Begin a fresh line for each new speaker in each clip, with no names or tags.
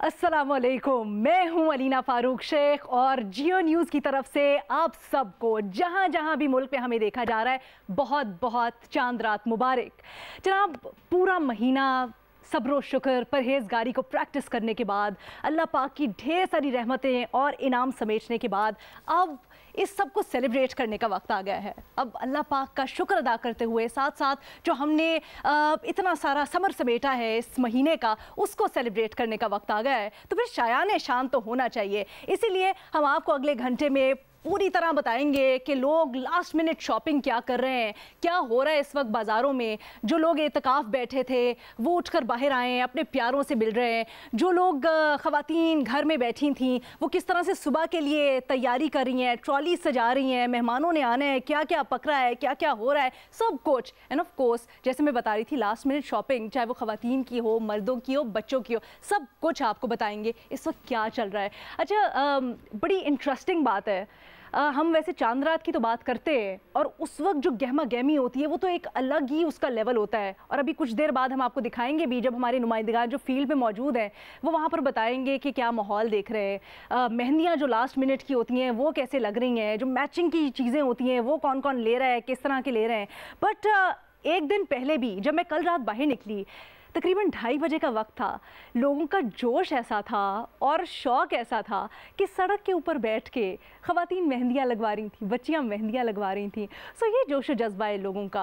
अस्सलामुअलैकुम, मैं हूं अलीना फारूक शेख और जियो न्यूज़ की तरफ से आप सबको जहां जहां भी मुल्क में हमें देखा जा रहा है बहुत बहुत चांद रात मुबारक। जनाब, पूरा महीना सब्र शुक्र परहेज़गारी को प्रैक्टिस करने के बाद, अल्लाह पाक की ढेर सारी रहमतें और इनाम समेटने के बाद अब इस सब को सेलिब्रेट करने का वक्त आ गया है। अब अल्लाह पाक का शुक्र अदा करते हुए साथ साथ जो हमने इतना सारा समर समेटा है इस महीने का, उसको सेलिब्रेट करने का वक्त आ गया है। तो फिर शायान शान तो होना चाहिए। इसीलिए हम आपको अगले घंटे में पूरी तरह बताएंगे कि लोग लास्ट मिनट शॉपिंग क्या कर रहे हैं, क्या हो रहा है इस वक्त बाज़ारों में। जो लोग एतकाफ़ बैठे थे वो उठकर बाहर आए हैं, अपने प्यारों से मिल रहे हैं। जो लोग ख़वातीन घर में बैठी थीं वो किस तरह से सुबह के लिए तैयारी कर रही हैं, ट्रॉली सजा रही हैं, मेहमानों ने आना है, क्या क्या पकड़ा है, क्या क्या हो रहा है, सब कुछ। एंड ऑफ कोर्स जैसे मैं बता रही थी, लास्ट मिनट शॉपिंग चाहे वो ख़वातीन की हो, मर्दों की हो, बच्चों की हो, सब कुछ आपको बताएंगे इस वक्त क्या चल रहा है। अच्छा, बड़ी इंटरेस्टिंग बात है। हम वैसे चांद रात की तो बात करते हैं और उस वक्त जो गहमा गहमी होती है वो तो एक अलग ही उसका लेवल होता है। और अभी कुछ देर बाद हम आपको दिखाएंगे भी, जब हमारे नुमाइंदगान जो फील्ड में मौजूद हैं वो वहाँ पर बताएंगे कि क्या माहौल देख रहे हैं। मेहंदियाँ जो लास्ट मिनट की होती हैं वो कैसे लग रही हैं, जो मैचिंग की चीज़ें होती हैं वो कौन कौन ले रहा है, किस तरह के ले रहे हैं। बट एक दिन पहले भी जब मैं कल रात बाहर निकली, तकरीबन 2:30 बजे का वक्त था, लोगों का जोश ऐसा था और शौक़ ऐसा था कि सड़क के ऊपर बैठ के ख़वातीन मेहंदियाँ लगवा रही थी, बच्चियाँ मेहंदियाँ लगवा रही थी। सो ये जोश व जज्बा है लोगों का।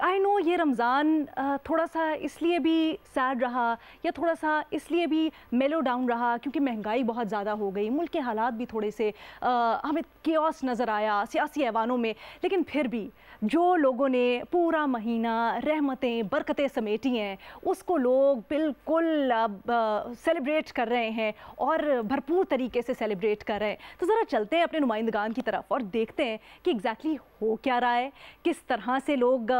आई नो ये रमज़ान थोड़ा सा इसलिए भी सैड रहा या थोड़ा सा इसलिए भी मेलो डाउन रहा क्योंकि महंगाई बहुत ज़्यादा हो गई, मुल्क के हालात भी थोड़े से हमें केओस नज़र आया सियासी ऐवानों में। लेकिन फिर भी जो लोगों ने पूरा महीना रहमतें बरकतें समेटी हैं उसको लोग बिल्कुल सेलिब्रेट कर रहे हैं और भरपूर तरीके से सेलिब्रेट कर रहे हैं। तो ज़रा चलते हैं अपने नुमाइंदगान की तरफ और देखते हैं कि एग्जैक्टली हो क्या रहा है, किस तरह से लोग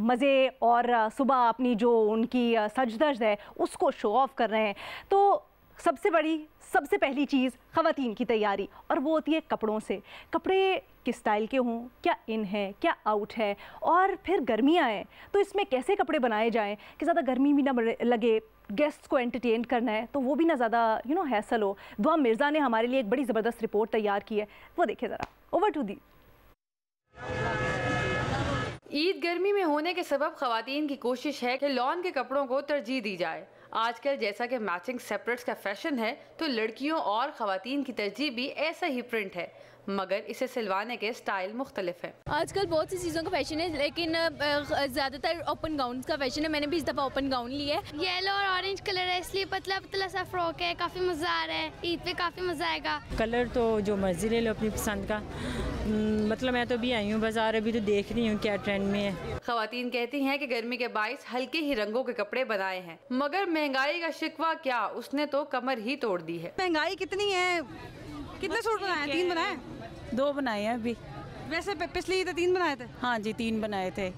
मज़े और सुबह अपनी जो उनकी सजधज है उसको शो ऑफ कर रहे हैं। तो सबसे पहली चीज़ ख़वातीन की तैयारी, और वो होती है कपड़ों से। कपड़े किस स्टाइल के हों, क्या इन है, क्या आउट है, और फिर गर्मियाँ हैं तो इसमें कैसे कपड़े बनाए जाएं कि ज़्यादा गर्मी भी ना लगे, गेस्ट्स को एंटरटेन करना है तो वो भी ना ज़्यादा हैसल हो। दुआ मिर्ज़ा ने हमारे लिए एक बड़ी ज़बरदस्त रिपोर्ट तैयार की है, वो देखिए ज़रा। Over to the.
ईद गर्मी में होने के सबब ख़वातीन की कोशिश है कि लॉन के कपड़ों को तरजीह दी जाए। आजकल जैसा कि मैचिंग सेपरेट्स का फैशन है तो लड़कियों और ख़वातीन की तरजीह भी ऐसा ही प्रिंट है, मगर इसे सिलवाने के स्टाइल मुख्तलिफ है।
आजकल बहुत सी चीज़ों का फैशन है लेकिन ज़्यादातर ओपन गाउन का फैशन है। मैंने भी इस दफ़ा ओपन गाउन लिया है।
येलो और ऑरेंज कलर है इसलिए पतला पतला सा फ्रॉक है, काफ़ी मज़ा आ रहा है। ईद पे काफ़ी मज़ा आएगा।
कलर तो जो मर्जी ले लो अपनी पसंद का। मतलब मैं तो अभी आई हूँ बाज़ार, अभी तो देख रही हूँ क्या ट्रेंड में है।
ख़वातीन कहती हैं कि गर्मी के बाइस हल्के ही रंगों के कपड़े बनाए हैं, मगर महंगाई का शिकवा क्या, उसने तो कमर ही तोड़ दी है।
महंगाई कितनी है? कितने सूट बनाए? 3 बनाए?
2 बनाए हैं अभी।
वैसे पिछली तो 3 बनाए थे।
हाँ जी, 3 बनाए थे,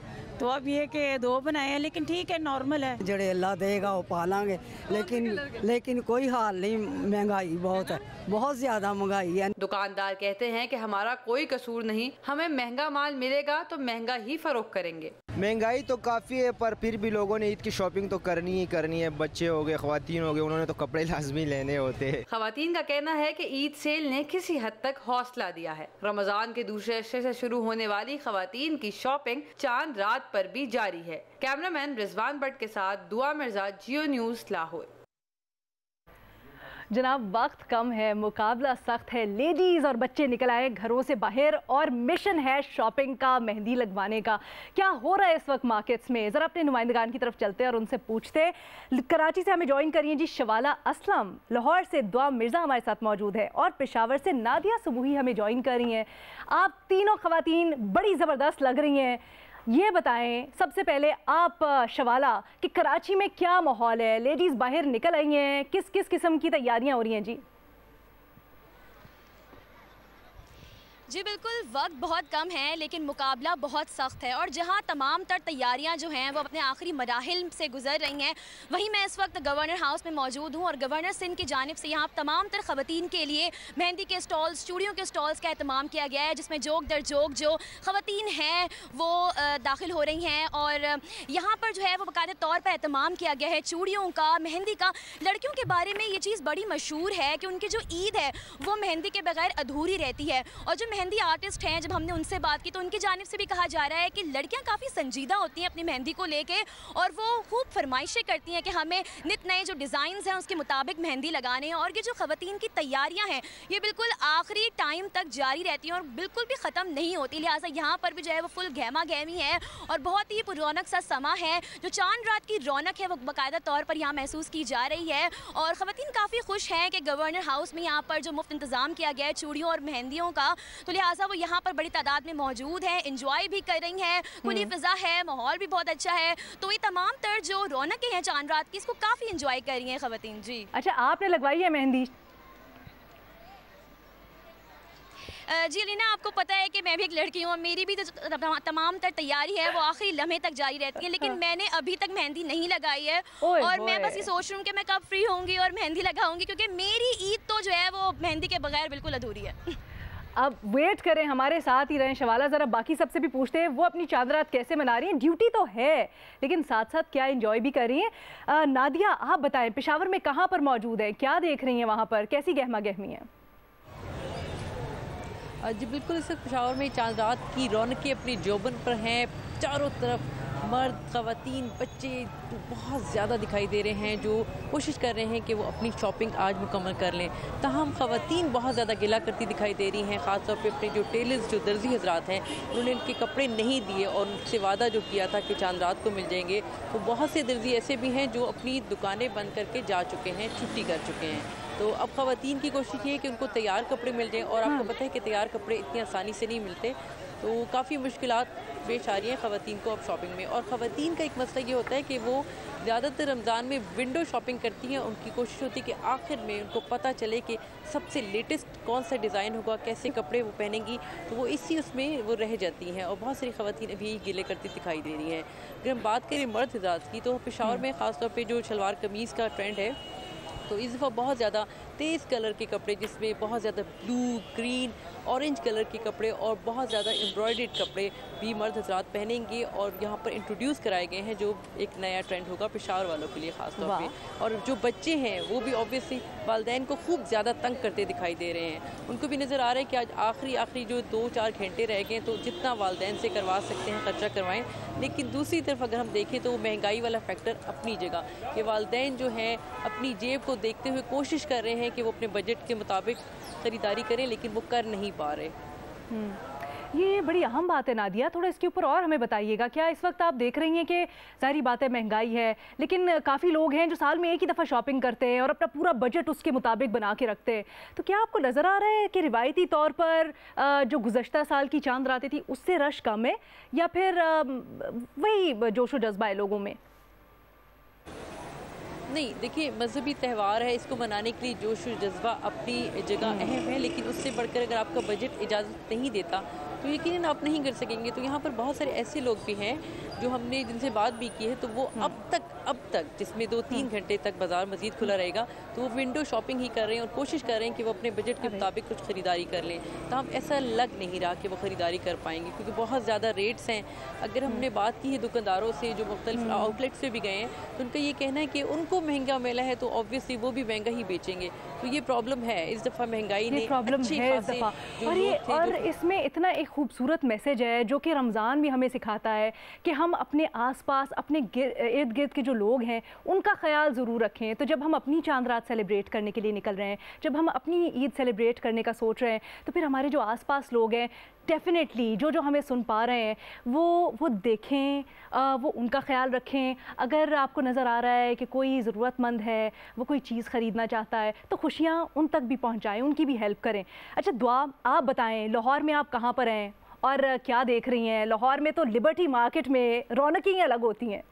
तो अब ये कि 2 बनाए हैं, लेकिन ठीक है, नॉर्मल है।
जड़े अल्लाह देगा वो पालांगे, लेकिन कोई हाल नहीं। महंगाई बहुत है, बहुत ज्यादा महंगाई है।
दुकानदार कहते हैं कि हमारा कोई कसूर नहीं, हमें महंगा माल मिलेगा तो महंगा ही फरोख्त करेंगे।
महंगाई तो काफ़ी है पर फिर भी लोगों ने ईद की शॉपिंग तो करनी ही करनी है। बच्चे हो गए, ख़वातीन हो गए, उन्होंने तो कपड़े लाजमी लेने होते हैं।
ख़वातीन का कहना है कि ईद सेल ने किसी हद तक हौसला दिया है। रमज़ान के दूसरे हिस्से से शुरू होने वाली ख़वातीन की शॉपिंग चांद रात पर भी जारी है। कैमरामैन रिजवान भट्ट के साथ दुआ मिर्जा, जियो न्यूज़, लाहौर।
जनाब, वक्त कम है, मुकाबला सख्त है। लेडीज़ और बच्चे निकल आए घरों से बाहर और मिशन है शॉपिंग का, मेहंदी लगवाने का। क्या हो रहा है इस वक्त मार्केट्स में, ज़रा अपने नुमाइंदगान की तरफ चलते हैं और उनसे पूछते हैं। कराची से हमें ज्वाइन करिए जी शवाला असलम, लाहौर से दुआ मिर्ज़ा हमारे साथ मौजूद है और पेशावर से नादिया सुबूही हमें ज्वाइन कर रही हैं। आप तीनों ख़वातीन बड़ी ज़बरदस्त लग रही हैं। ये बताएं सबसे पहले आप शवाला कि कराची में क्या माहौल है, लेडीज़ बाहर निकल आई हैं, किस किस किस्म की तैयारियां हो रही हैं जी?
जी बिल्कुल, वक्त बहुत कम है लेकिन मुकाबला बहुत सख्त है और जहां तमाम तर तैयारियां जो हैं वो अपने आखिरी मराहिल से गुजर रही हैं, वहीं मैं इस वक्त गवर्नर हाउस में मौजूद हूं और गवर्नर सिंध की जानिब से यहाँ तमाम तर ख़वातीन के लिए मेहंदी के स्टॉल्स, चूड़ियों के स्टॉल्स का एहतमाम किया गया है, जिसमें जोक दर जोक जो ख़वातीन हैं वो दाखिल हो रही हैं और यहाँ पर जो है वो बाकायदा तौर पर एहतमाम किया गया है चूड़ियों का, मेहंदी का। लड़कियों के बारे में ये चीज़ बड़ी मशहूर है कि उनकी जो ईद है वो मेहंदी के बगैर अधूरी रहती है और जो मेहंदी आर्टिस्ट हैं, जब हमने उनसे बात की तो उनकी जानिब से भी कहा जा रहा है कि लड़कियां काफ़ी संजीदा होती हैं अपनी मेहंदी को लेके और वो खूब फरमाइशें करती हैं कि हमें नित नए जो डिज़ाइंस हैं उसके मुताबिक मेहंदी लगाने हैं और ये जो ख़वातीन की तैयारियां हैं ये बिल्कुल आखिरी टाइम तक जारी रहती हैं और बिल्कुल भी ख़त्म नहीं होती। लिहाजा यहाँ पर भी जो है वो फुल गहमा गहमी है और बहुत ही पुरौनक सा समा है। जो चांद रात की रौनक है वो बाकायदा तौर पर यहाँ महसूस की जा रही है और ख़वातीन काफ़ी खुश हैं कि गवर्नर हाउस में यहाँ पर जो मुफ्त इंतज़ाम किया गया है चूड़ियों और मेहंदियों का, तो लिहाजा वो यहाँ पर बड़ी तादाद में मौजूद हैं, इंजॉय भी कर रही हैं, खुली फ़िज़ा है, माहौल भी बहुत अच्छा है, तो ये तमाम तर जो रौनकें हैं चांद रात की इसको काफ़ी इंजॉय कर रही हैं ख़वातीन। जी
अच्छा, आपने लगवाई है मेहंदी?
जी अलीना, आपको पता है कि मैं भी एक लड़की हूँ और मेरी भी तो तमाम तर तैयारी है वो आखिरी लम्हे तक जारी रहती है, लेकिन मैंने अभी तक मेहंदी नहीं लगाई है और मैं बस ये सोच रही हूँ कि मैं कब फ्री होंगी और मेहंदी लगाऊंगी, क्योंकि मेरी ईद तो जो है वो मेहंदी के बगैर बिल्कुल अधूरी है।
अब वेट करें, हमारे साथ ही रहें शवाला, ज़रा बाकी सबसे भी पूछते हैं वो अपनी चांद रात कैसे मना रही हैं। ड्यूटी तो है लेकिन साथ साथ क्या एंजॉय भी कर रही हैं। नादिया, आप बताएं पेशावर में कहाँ पर मौजूद है, क्या देख रही हैं वहाँ पर, कैसी गहमा गहमी है?
जी बिल्कुल, इस पेशावर में चांद रात की रौनकें अपनी जोबन पर हैं। चारों तरफ मर्द, ख़वातीन, बच्चे बहुत ज़्यादा दिखाई दे रहे हैं जो कोशिश कर रहे हैं कि वो अपनी शॉपिंग आज मुकम्मल कर लें। ताहम ख़वातीन बहुत ज़्यादा गिला करती दिखाई दे रही हैं, ख़ासतौर पे अपने जो टेलर्स, जो दर्जी हजरात हैं, उन्होंने इनके कपड़े नहीं दिए और उनसे वादा जो किया था कि चांद रात को मिल जाएंगे। तो बहुत से दर्जी ऐसे भी हैं जो अपनी दुकानें बंद करके जा चुके हैं, छुट्टी कर चुके हैं। तो अब ख़वातीन की कोशिश ये है कि उनको तैयार कपड़े मिल जाएँ और आपको पता है कि तैयार कपड़े इतनी आसानी से नहीं मिलते, तो काफ़ी मुश्किलात पेश आ रही हैं ख़वातीन को अब शॉपिंग में। और ख़वातीन का एक मसला ये होता है कि वो ज़्यादातर रमज़ान में विंडो शॉपिंग करती हैं। उनकी कोशिश होती है कि आखिर में उनको पता चले कि सबसे लेटेस्ट कौन सा डिज़ाइन होगा, कैसे कपड़े वो पहनेंगी, तो वो इसी उसमें वो रह जाती हैं और बहुत सारी ख़वातीन अभी गिले करती दिखाई दे रही हैं। अगर हम बात करें मर्द हज़रात की, तो पेशावर में ख़ासतौर पर जो शलवार कमीज़ का ट्रेंड है, तो इस दफ़ा बहुत ज़्यादा तेज़ कलर के कपड़े, जिसमें बहुत ज़्यादा ब्लू, ग्रीन, ऑरेंज कलर के कपड़े और बहुत ज़्यादा एम्ब्रॉयडर्ड कपड़े भी मर्द हज़रात पहनेंगे और यहाँ पर इंट्रोड्यूस कराए गए हैं, जो एक नया ट्रेंड होगा पेशावर वालों के लिए ख़ास तौर पे। और जो बच्चे हैं वो भी ऑब्वियसली वालिदैन को खूब ज़्यादा तंग करते दिखाई दे रहे हैं। उनको भी नज़र आ रहा है कि आज आखिरी जो 2-4 घंटे रह गए, तो जितना वालिदैन से करवा सकते हैं खर्चा करवाएँ। लेकिन दूसरी तरफ अगर हम देखें तो महंगाई वाला फैक्टर अपनी जगह, कि वालिदैन जो हैं अपनी जेब को देखते हुए कोशिश कर रहे हैं कि वो अपने बजट के मुताबिक ख़रीदारी करें, लेकिन वो कर नहीं पा रहे।
ये बड़ी अहम बात है नादिया, थोड़ा इसके ऊपर और हमें बताइएगा। क्या इस वक्त आप देख रही हैं कि सारी बातें महंगाई है, लेकिन काफ़ी लोग हैं जो साल में एक ही दफ़ा शॉपिंग करते हैं और अपना पूरा बजट उसके मुताबिक बना के रखते हैं, तो क्या आपको नज़र आ रहा है कि रिवायती तौर पर जो गुज़श्ता साल की चांद रातें थी उससे रश कम है या फिर वही जोशो जज्बा है लोगों में?
नहीं, देखिए मजहबी त्यौहार है, इसको मनाने के लिए जोश और जज्बा अपनी जगह अहम है, लेकिन उससे बढ़कर अगर आपका बजट इजाज़त नहीं देता तो यकीनन आप नहीं कर सकेंगे। तो यहाँ पर बहुत सारे ऐसे लोग भी हैं जो हमने जिनसे बात भी की है, तो वो अब तक जिसमें 2-3 घंटे तक बाज़ार मज़ीद खुला रहेगा, तो वो विंडो शॉपिंग ही कर रहे हैं और कोशिश कर रहे हैं कि वो अपने बजट के मुताबिक कुछ ख़रीदारी कर लें। तो हम ऐसा लग नहीं रहा कि वो ख़रीदारी कर पाएंगे, क्योंकि बहुत ज़्यादा रेट्स हैं। अगर हमने बात की है दुकानदारों से जो मुख्तलिफ आउटलेट से भी गए हैं, तो उनका ये कहना है कि उनको महंगा मिला है तो ऑब्वियसली वो भी महंगा ही बेचेंगे। तो ये प्रॉब्लम है इस दफ़ा, महंगाई ने
प्रॉब्लम है इस दफ़ा। और इसमें इतना एक खूबसूरत मैसेज है जो कि रमज़ान भी हमें सिखाता है कि हम अपने आसपास, अपने इर्द गिर्द के जो लोग हैं उनका ख्याल ज़रूर रखें। तो जब हम अपनी चांद रात सेलिब्रेट करने के लिए निकल रहे हैं, जब हम अपनी ईद सेलिब्रेट करने का सोच रहे हैं, तो फिर हमारे जो आसपास लोग हैं डेफिनेटली जो हमें सुन पा रहे हैं वो देखें, वो उनका ख्याल रखें। अगर आपको नज़र आ रहा है कि कोई ज़रूरतमंद है, वो कोई चीज़ ख़रीदना चाहता है, तो खुशियाँ उन तक भी पहुँचाएँ, उनकी भी हेल्प करें। अच्छा दुआ, आप बताएं लाहौर में आप कहाँ पर हैं और क्या देख रही हैं? लाहौर में तो लिबर्टी मार्केट में रौनकें अलग होती हैं।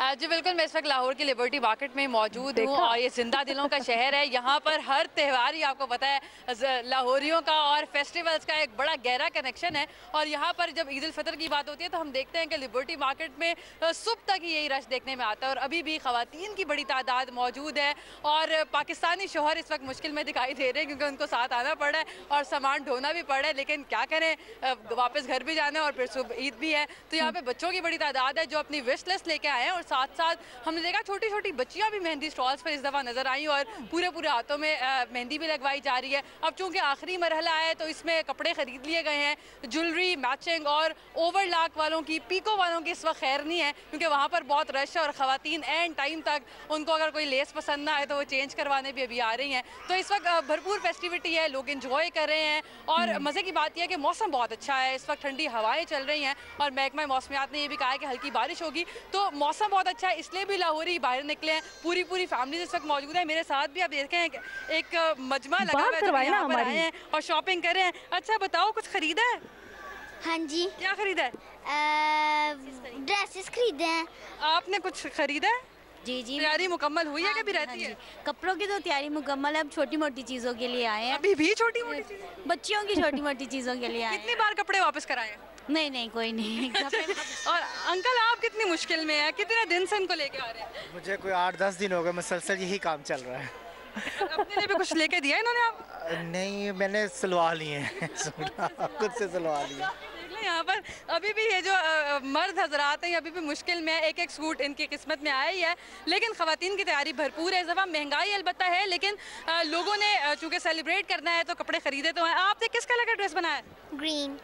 जी बिल्कुल, मैं इस वक्त लाहौर की लिबर्टी मार्केट में मौजूद हूँ और ये जिंदा दिलों का शहर है। यहाँ पर हर त्यौहार ही आपको पता है लाहौरियों का और फेस्टिवल्स का एक बड़ा गहरा कनेक्शन है। और यहाँ पर जब ईद उल फितर की बात होती है तो हम देखते हैं कि लिबर्टी मार्केट में सुबह तक ही यही रश देखने में आता है और अभी भी खवातीन की बड़ी तादाद मौजूद है। और पाकिस्तानी शोहर इस वक्त मुश्किल में दिखाई दे रहे हैं क्योंकि उनको साथ आना पड़ रहा है और सामान ढोना भी पड़ रहा है, लेकिन क्या करें, वापस घर भी जाना है और फिर सुबह ईद भी है। तो यहाँ पे बच्चों की बड़ी तादाद है जो अपनी विश लिस्ट लेके आए हैं और साथ साथ हमने देखा छोटी छोटी बच्चियां भी मेहंदी स्टॉल्स पर इस दफ़ा नजर आई और पूरे हाथों में मेहंदी भी लगवाई जा रही है। अब चूंकि आखिरी मरहला है तो इसमें कपड़े खरीद लिए गए हैं, ज्वेलरी, मैचिंग और ओवरलॉक वालों की, पीको वालों की इस वक्त खैर नहीं है क्योंकि वहाँ पर बहुत रश है और ख़वातीन एंड टाइम तक उनको अगर कोई लेस पसंद ना आए तो वो चेंज करवाने भी अभी आ रही हैं। तो इस वक्त भरपूर फेस्टिविटी है, लोग इंजॉय कर रहे हैं और मज़े की बात यह है कि मौसम बहुत अच्छा है, इस वक्त ठंडी हवाएं चल रही हैं और महकमा मौसमियात ने यह भी कहा है कि हल्की बारिश होगी। तो मौसम बहुत अच्छा है, इसलिए भी लाहौरी बाहर निकले हैं। पूरी फैमिली इस वक्त मौजूद है। मेरे साथ भी आप देख रहे हैं एक मजमा लगा हुआ है, तो यहाँ पर आए हैं और शॉपिंग कर रहे हैं। अच्छा बताओ, कुछ खरीदा है?
हाँ जी।
क्या खरीदा है?
ड्रेसेस खरीदे हैं।
आपने कुछ खरीदा है?
जी जी,
तैयारी मुकम्मल हुई है कि अभी रहती है?
कपड़ों की तो तैयारी मुकम्मल है, अब छोटी मोटी चीज़ों के लिए आए हैं।
अभी भी छोटी मोटी
बच्चियों की छोटी मोटी चीज़ों के लिए आए।
कितनी बार कपड़े वापस कराए?
नहीं कोई नहीं।
और अंकल, आप कितनी मुश्किल में है, कितने दिन से इनको लेके आ रहे हैं?
मुझे कोई 8-10 दिन हो गए, मुसलसल यही काम चल रहा है।
अपने लिए भी कुछ लेके दिया इन्होंने? आप
नहीं, मैंने सिलवा लिए हैं खुद से सिलवा लिए।
यहाँ पर अभी भी ये जो मर्द हजरात हैं अभी भी मुश्किल में, एक एक सूट इनकी किस्मत में आया ही है, लेकिन ख़वातीन की तैयारी भरपूर है। इस दफ़ा महंगाई अलबत्ता है, लेकिन लोगों ने चूँकि सेलिब्रेट करना है तो कपड़े खरीदे तो हैं। आपने किस कलर का ड्रेस बनाया?
ग्रीन।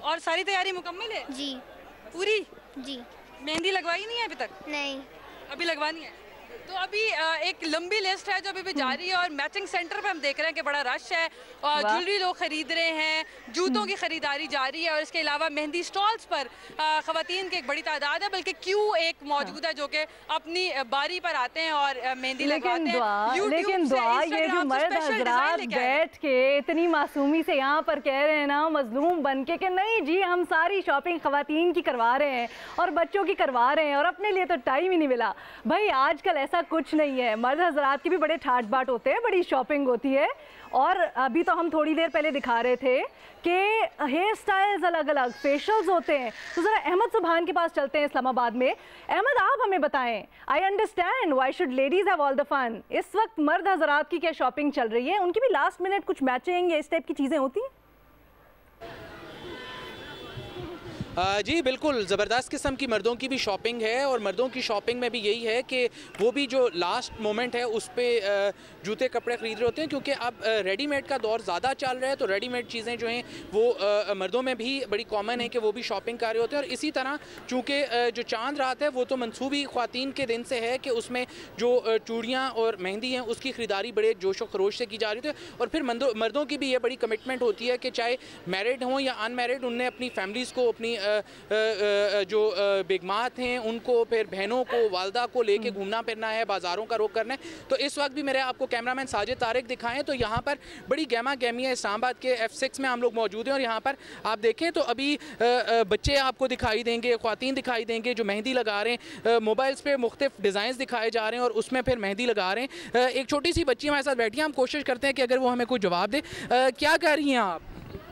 और सारी तैयारी मुकम्मल है?
जी।
पूरी?
जी।
मेहंदी लगवाई नहीं है अभी तक?
नहीं।
अभी लगवानी है। तो अभी एक लंबी लिस्ट है जो अभी भी जारी है और मैचिंग सेंटर पे हम देख रहे हैं कि बड़ा रश है और ज्वेलरी लोग खरीद रहे हैं, जूतों की खरीदारी जारी है और इसके अलावा मेहंदी स्टॉल्स पर खवातीन की एक बड़ी तादाद है, बल्कि क्यू एक मौजूद है जो कि अपनी बारी पर आते हैं और मेहंदी लगवाते हैं।
लेकिन दुआ, ये जो मर्द हजरात बैठ के इतनी मासूमी से यहाँ पर कह रहे हैं ना, मजलूम बन के कि नहीं जी हम सारी शॉपिंग खवातीन की करवा रहे हैं और बच्चों की करवा रहे हैं और अपने लिए तो टाइम ही नहीं मिला। भाई आजकल ऐसा कुछ नहीं है, मर्द हजरात के भी बड़े ठाट बाट होते हैं, बड़ी शॉपिंग होती है। और अभी तो हम थोड़ी देर पहले दिखा रहे थे कि हेयर स्टाइल्स अलग अलग, फेशियल्स होते हैं। तो ज़रा अहमद सुभान के पास चलते हैं इस्लामाबाद में। अहमद, आप हमें बताएं, I understand why should ladies have all the fun. इस वक्त मर्द हजरात की क्या शॉपिंग चल रही है? उनकी भी लास्ट मिनट कुछ मैचिंग या इस टाइप की चीज़ें होती हैं?
जी बिल्कुल, ज़बरदस्त किस्म की मर्दों की भी शॉपिंग है और मर्दों की शॉपिंग में भी यही है कि वो भी जो लास्ट मोमेंट है उस पर जूते कपड़े ख़रीद रहे होते हैं क्योंकि अब रेडीमेड का दौर ज़्यादा चल रहा है। तो रेडीमेड चीज़ें जो हैं वो मर्दों में भी बड़ी कॉमन है कि वो भी शॉपिंग कर रहे होते हैं। और इसी तरह चूँकि जो चांद रात है वो तो मनसूबी ख़वातीन के दिन से है कि उसमें जो चूड़ियाँ और मेहंदी हैं उसकी ख़रीदारी बड़े जोश व खरोश से की जा रही थी। और फिर मर्दों की भी ये बड़ी कमिटमेंट होती है कि चाहे मैरिड हों या अनमैरिड, उनने अपनी फैमिलीज़ को, अपनी जो बेगमात हैं उनको, फिर बहनों को, वालदा को लेके घूमना फिरना है, बाज़ारों का रुख करना है। तो इस वक्त भी मेरे आपको कैमरामैन साजिद तारिक दिखाएं तो यहाँ पर बड़ी गहमा गहमी है। इस्लामाबाद के F6 में हम लोग मौजूद हैं और यहाँ पर आप देखें तो अभी बच्चे आपको दिखाई देंगे, ख़वातीन दिखाई देंगे जो मेहंदी लगा रहे हैं, मोबाइल्स पे मुख्तलिफ डिज़ाइन दिखाए जा रहे हैं और उसमें फिर मेहंदी लगा रहे हैं। एक छोटी सी बच्ची हमारे साथ बैठी है, हम कोशिश करते हैं कि अगर वो हमें कोई जवाब दे। क्या कर रही हैं आप?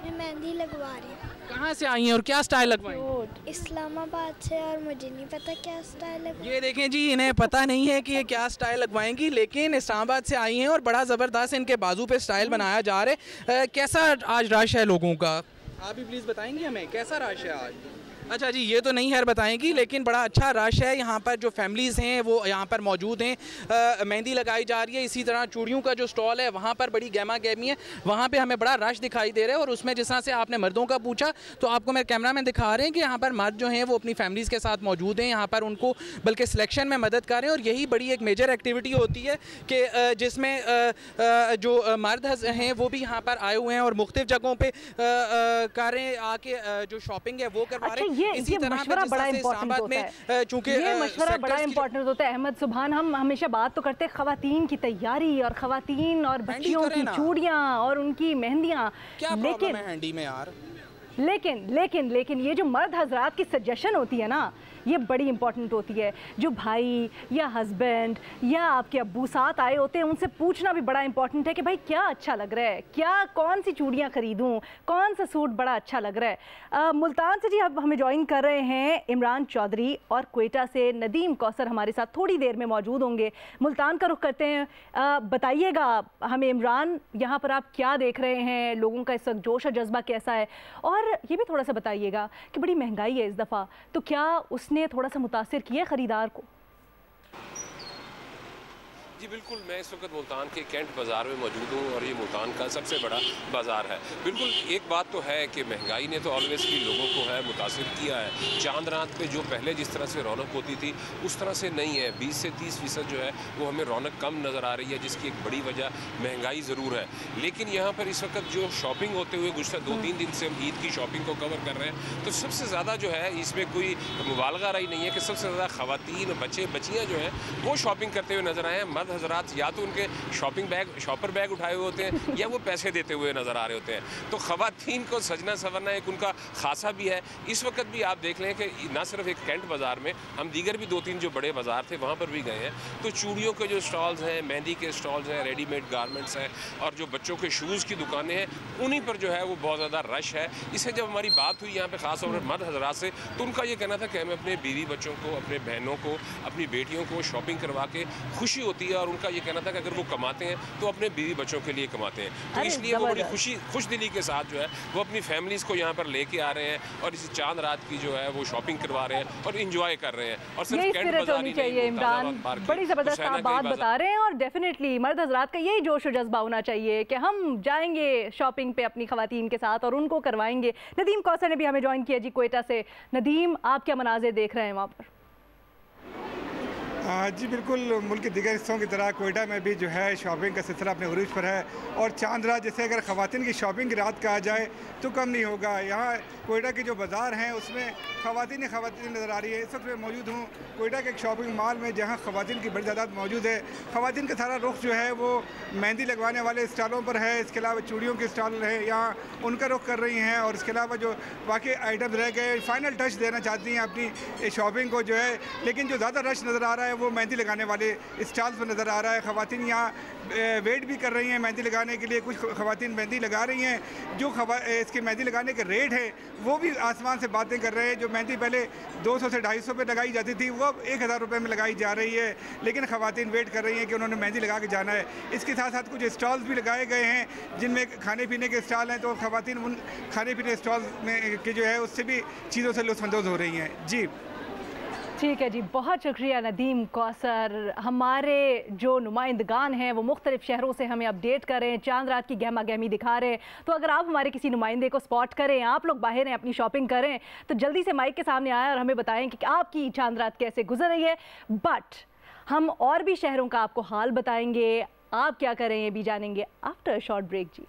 मैं मेहंदी लगवा रही हूँ।
कहाँ से आई हैं और क्या स्टाइल लगवाएंगी?
इस्लामाबाद से, और मुझे नहीं पता क्या स्टाइल लगवाएंगी।
ये देखें जी, इन्हें पता नहीं है कि ये क्या स्टाइल लगवाएंगी, लेकिन इस्लामाबाद से आई हैं और बड़ा ज़बरदस्त इनके बाजू पे स्टाइल बनाया जा रहा है। कैसा आज रश है लोगों का? आप भी प्लीज़ बताएंगे हमें कैसा रश है आज? अच्छा जी, ये तो नहीं खैर बताएंगी, लेकिन बड़ा अच्छा रश है यहाँ पर। जो फैमिलीज़ हैं वो यहाँ पर मौजूद हैं, मेहंदी लगाई जा रही है। इसी तरह चूड़ियों का जो स्टॉल है वहाँ पर बड़ी गहमा गहमी है, वहाँ पे हमें बड़ा रश दिखाई दे रहा है। और उसमें जिस तरह से आपने मर्दों का पूछा तो आपको मेरे कैमरामैन दिखा रहे हैं कि यहाँ पर मर्द जो हैं वो अपनी फैमिलीज़ के साथ मौजूद हैं, यहाँ पर उनको बल्कि सिलेक्शन में मदद कर रहे हैं। और यही बड़ी एक मेजर एक्टिविटी होती है कि जिसमें जो मर्द हैं वो भी यहाँ पर आए हुए हैं और मुख्तलिफ जगहों पर कर रहे हैं, आके जो शॉपिंग है वो करवा रहे हैं।
ये मशवरा बड़ा इम्पोर्टेंट होता है,
चूँकि
ये मशवरा बड़ा इम्पोर्टेंट होता है। अहमद सुभान, हम हमेशा बात तो करते हैं ख़वातीन की तैयारी और ख़वातीन और बच्चियों की चूड़ियाँ और उनकी मेहंदियाँ,
क्या प्रॉब्लम है हैंडी में यार?
लेकिन ये जो मर्द हजरात की सजेशन होती है ना, ये बड़ी इंपॉर्टेंट होती है। जो भाई या हस्बैंड या आपके अब्बू साथ आए होते हैं, उनसे पूछना भी बड़ा इंपॉर्टेंट है कि भाई क्या अच्छा लग रहा है, क्या कौन सी चूड़ियाँ खरीदूं, कौन सा सूट बड़ा अच्छा लग रहा है। मुल्तान से जी अब हमें ज्वाइन कर रहे हैं इमरान चौधरी और क्वेटा से नदीम कौसर हमारे साथ थोड़ी देर में मौजूद होंगे। मुल्तान का रुख करते हैं। बताइएगा हमें इमरान, यहाँ पर आप क्या देख रहे हैं, लोगों का इस वक्त जोश और जज्बा कैसा है, और ये भी थोड़ा सा बताइएगा कि बड़ी महंगाई है इस दफ़ा, तो क्या उसने थोड़ा सा मुतासिर किया ख़रीदार को?
जी बिल्कुल, मैं इस वक्त मुल्तान के कैंट बाज़ार में मौजूद हूँ और ये मुल्तान का सबसे बड़ा बाज़ार है। बिल्कुल एक बात तो है कि महंगाई ने तो ऑलवेज़ली लोगों को है मुतासिर किया है। चांद रात पे जो पहले जिस तरह से रौनक होती थी उस तरह से नहीं है। 20 से 30% जो है वो हमें रौनक कम नज़र आ रही है, जिसकी एक बड़ी वजह महंगाई ज़रूर है। लेकिन यहाँ पर इस वक्त जो शॉपिंग होते हुए गुज़श्ता 2-3 दिन से हम ईद की शॉपिंग को कवर कर रहे हैं, तो सबसे ज़्यादा जो है इसमें कोई मुबालगा रही नहीं है कि सबसे ज़्यादा ख़वातीन बच्चे बच्चियाँ जो हैं वो शॉपिंग करते हुए नज़र आए हैं। मर्द हजरात या तो उनके शॉपर बैग उठाए हुए होते हैं या वो पैसे देते हुए नज़र आ रहे होते हैं। तो ख़वातीन को सजना संवरना एक उनका खासा भी है। इस वक्त भी आप देख लें कि ना सिर्फ एक कैंट बाज़ार में, हम दीगर भी 2-3 जो बड़े बाज़ार थे वहाँ पर भी गए हैं, तो चूड़ियों के जो स्टॉल्स हैं, मेहंदी के स्टॉल्स हैं, रेडीमेड गारमेंट्स हैं और जो बच्चों के शूज़ की दुकानें हैं, उन्हीं पर जो है वो बहुत ज़्यादा रश है। इससे जब हमारी बात हुई यहाँ पर ख़ास तौर पर मर्द हजरात से, तो उनका ये कहना था कि हमें अपने बीवी बच्चों को, अपने बहनों को, अपनी बेटियों को शॉपिंग करवा के खुशी होती है, और उनका ये कहना था कि अगर वो कमाते हैं तो अपने बीवी बच्चों के लिए कमाते हैं। तो इसलिए वो बड़ी खुश दिली के साथ जो है वो अपनी फैमिलीज़ को यहाँ पर लेके आ रहे हैं और इस चांद रात की जो है वो शॉपिंग करवा रहे हैं और इंजॉय कर रहे हैं। और सिर्फ कैंट बाज़ार ही नहीं,
इमरान बड़ी ज़बरदस्त आप बात बता रहे हैं, और डेफिनेटली मर्द हजरात का यही जोश और जज्बा होना चाहिए कि हम जाएंगे शॉपिंग पे अपनी ख़वातीन के साथ और उनको करवाएंगे। नदीम कौसर ने भी हमें ज्वाइन किया जी क्वेटा से। नदीम, आप क्या मनाज़िर देख रहे हैं वहाँ पर?
जी बिल्कुल, मुल्क के दीगर हिस्सों की तरह कोयटा में भी जो है शॉपिंग का सिलसिला अपने उरूज पर है, और चांद रात जैसे अगर ख़वातीन की शॉपिंग की रात कहा जाए तो कम नहीं होगा। यहाँ कोयटा के जो बाज़ार हैं उसमें ख़वातीन नज़र आ रही है। इस वक्त मैं मौजूद हूँ कोयटा के एक शॉपिंग मॉल में जहाँ ख़वातीन की बड़ी तादाद मौजूद है। ख़वातीन का सारा रुख जो है वो मेहंदी लगवाने वाले स्टॉलों पर है, इसके अलावा चूड़ियों के स्टॉल है, यहाँ उनका रुख कर रही हैं, और इसके अलावा जो बाकी आइटम्स रह गए फाइनल टच देना चाहती हैं अपनी शॉपिंग को जो है। लेकिन जो ज़्यादा रश नज़र आ रहा है वो मेहंदी लगाने वाले स्टॉल्स पर नज़र आ रहा है। ख़वातीन यहाँ वेट भी कर रही हैं मेहंदी लगाने के लिए। कुछ ख़वातीन मेहंदी लगा रही हैं, जो इसके मेहंदी लगाने के रेट है वो भी आसमान से बातें कर रहे हैं। जो मेहंदी पहले 200 से 250 पे लगाई जाती थी वो अब 1000 रुपये में लगाई जा रही है। लेकिन ख़वातीन वेट कर रही हैं कि उन्होंने मेहंदी लगा के जाना है। इसके साथ साथ कुछ स्टॉल्स भी लगाए गए हैं जिनमें खाने पीने के स्टॉल हैं, तो ख़वातीन उन खाने पीने स्टॉल में के जो है उससे भी चीज़ों से लुत्फ़अंदोज़ हो रही हैं। जी
ठीक है जी, बहुत शुक्रिया नदीम कौसर। हमारे जो नुमाइंदगान हैं वो मुख्तलिफ शहरों से हमें अपडेट कर रहे हैं, चांद रात की गहमा गहमी दिखा रहे हैं। तो अगर आप हमारे किसी नुमाइंदे को स्पॉट करें, आप लोग बाहर हैं अपनी शॉपिंग करें, तो जल्दी से माइक के सामने आएँ और हमें बताएं कि आपकी चांद रात कैसे गुजर रही है। बट हम और भी शहरों का आपको हाल बताएंगे, आप क्या कर रहे हैं ये भी जानेंगे आफ्टर शॉर्ट ब्रेक जी।